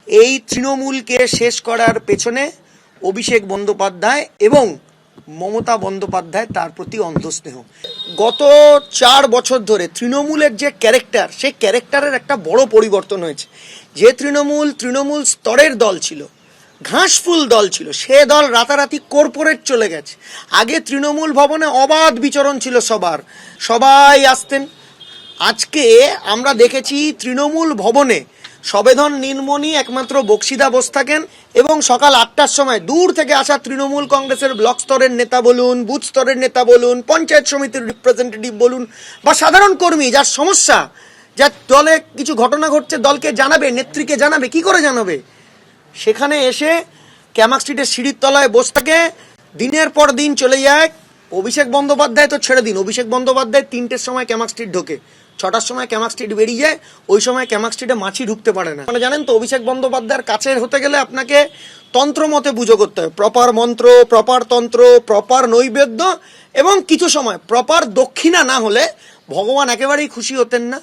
এই তৃণমূলকে শেষ করার পেছনে অভিষেক বন্দ্যোপাধ্যায় এবং মমতা বন্দ্যোপাধ্যায় তার প্রতি অন্তঃস্নেহ। গত 4 বছর ধরে তৃণমূলের যে ক্যারেক্টার, সেই ক্যারেক্টারের একটা বড় পরিবর্তন হয়েছে। যে তৃণমূল স্তরের দল ছিল, ঘাসফুল দল ছিল, সে দল রাতারাতি কর্পোরেট চলে গেছে। আগে তৃণমূল ভবনে অবাধ বিচরণ ছিল, সবাই আসতেন। আজকে আমরা দেখেছি তৃণমূল ভবনে সবেধন নীলমণি একমাত্র বক্সিদা বসে থাকেন এবং সকাল 8টার সময় দূর থেকে আসা তৃণমূল কংগ্রেসের ব্লক স্তরের নেতা বলুন, বুথ স্তরের নেতা বলুন, পঞ্চায়েত সমিতির রিপ্রেজেন্টেটিভ বলুন বা সাধারণ কর্মী যার সমস্যা, যার দলে কিছু ঘটনা ঘটছে, দলকে জানাবে, নেত্রীকে জানাবে, কি করে জানাবে, সেখানে এসে ক্যামাক স্ট্রিটের সিঁড়ির তলায় বসে থাকে, দিনের পর দিন চলে যায়। অভিষেক বন্দ্যোপাধ্যায় তো ছেড়ে দিন, অভিষেক বন্দ্যোপাধ্যায় 3টের সময় ক্যামাক স্ট্রিট ঢোকে, 6টার সময় ক্যামাক স্ট্রিট বেরিয়ে যায়। ওই সময় ক্যামাক স্ট্রিটে মাছি ঢুকতে পারে না। মানে জানেন তো, অভিষেক বন্দ্যোপাধ্যায়ের কাছে হতে গেলে আপনাকে তন্ত্র মতে পুজো করতে হবে, প্রপার মন্ত্র, প্রপার তন্ত্র, প্রপার নৈবেদ্য এবং কিছু সময় প্রপার দক্ষিণা না হলে ভগবান একেবারেই খুশি হতেন না।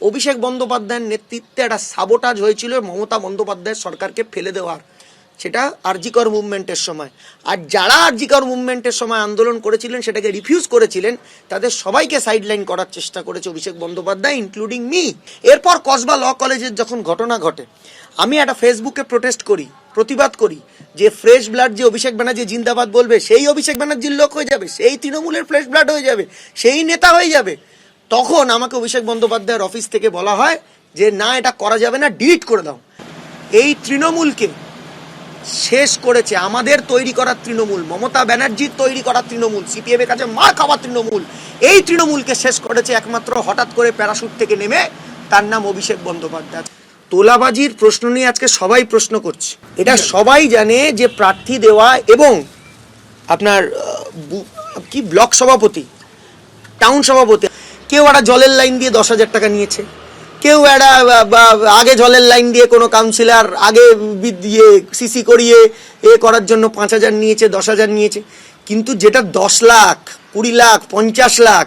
অভিষেক বন্দ্যোপাধ্যায়ের নেতৃত্বে একটা সাবোটাজ হয়েছিল মমতা বন্দ্যোপাধ্যায়ের সরকারকে ফেলে দেওয়ার, সেটা আরজিকর মুভমেন্টের সময়। আর যারা আরজিকর মুভমেন্টের সময় আন্দোলন করেছিলেন, সেটাকে রিফিউজ করেছিলেন, তাদের সবাইকে সাইডলাইন করার চেষ্টা করেছে অভিষেক বন্দ্যোপাধ্যায়, ইনক্লুডিং মি। এরপর কসবা ল কলেজের যখন ঘটনা ঘটে, আমি একটা ফেসবুকে প্রোটেস্ট করি, প্রতিবাদ করি যে ফ্রেশ ব্লাড যে অভিষেক ব্যানার্জি জিন্দাবাদ বলবে, সেই অভিষেক ব্যানার্জির লোক হয়ে যাবে, সেই তৃণমূলের ফ্রেশ ব্লাড হয়ে যাবে, সেই নেতা হয়ে যাবে। তখন আমাকে অভিষেক বন্দ্যোপাধ্যায়ের অফিস থেকে বলা হয় যে না, এটা করা যাবে না, ডিলিট করে দাও। এই তৃণমূলকে শেষ করেছে আমাদের তৈরি করা তৃণমূল, মমতা ব্যানার্জির তৈরি করা তৃণমূল, সিপিএম এর কাছে মার খাওয়া তৃণমূল। এই তৃণমূলকে শেষ করেছে একমাত্র হঠাৎ করে প্যারাশুট থেকে নেমে, তার নাম অভিষেক বন্দ্যোপাধ্যায়। তোলাবাজির প্রশ্ন নিয়ে আজকে সবাই প্রশ্ন করছে। এটা সবাই জানে যে প্রার্থী দেওয়া এবং আপনার কি ব্লক সভাপতি, টাউন সভাপতি, কেউ একটা জলের লাইন দিয়ে 10,000 টাকা নিয়েছে, কেউ একটা আগে জলের লাইন দিয়ে কোনো কাউন্সিলর আগে দিয়ে সিসি করিয়ে করার জন্য 5,000 নিয়েছে, 10,000 নিয়েছে। কিন্তু যেটা 10 লাখ, 20 লাখ, 50 লাখ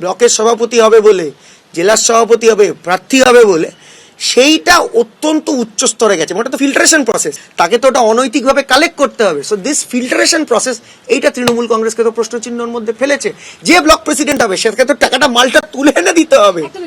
ব্লকের সভাপতি হবে বলে, জেলার সভাপতি হবে, প্রার্থী হবে বলে, সেইটা অত্যন্ত উচ্চ স্তরে গেছে। ওটা তো ফিল্টারেশন প্রসেস, তাকে তো ওটা অনৈতিকভাবে কালেক্ট করতে হবে। সো দিস ফিল্টারেশন প্রসেস, এইটা তৃণমূল কংগ্রেসকে তো প্রশ্নচিহ্নের মধ্যে ফেলেছে। যে ব্লক প্রেসিডেন্ট হবে, সেটাকে তো টাকাটা মালটা তুলে এনে দিতে হবে।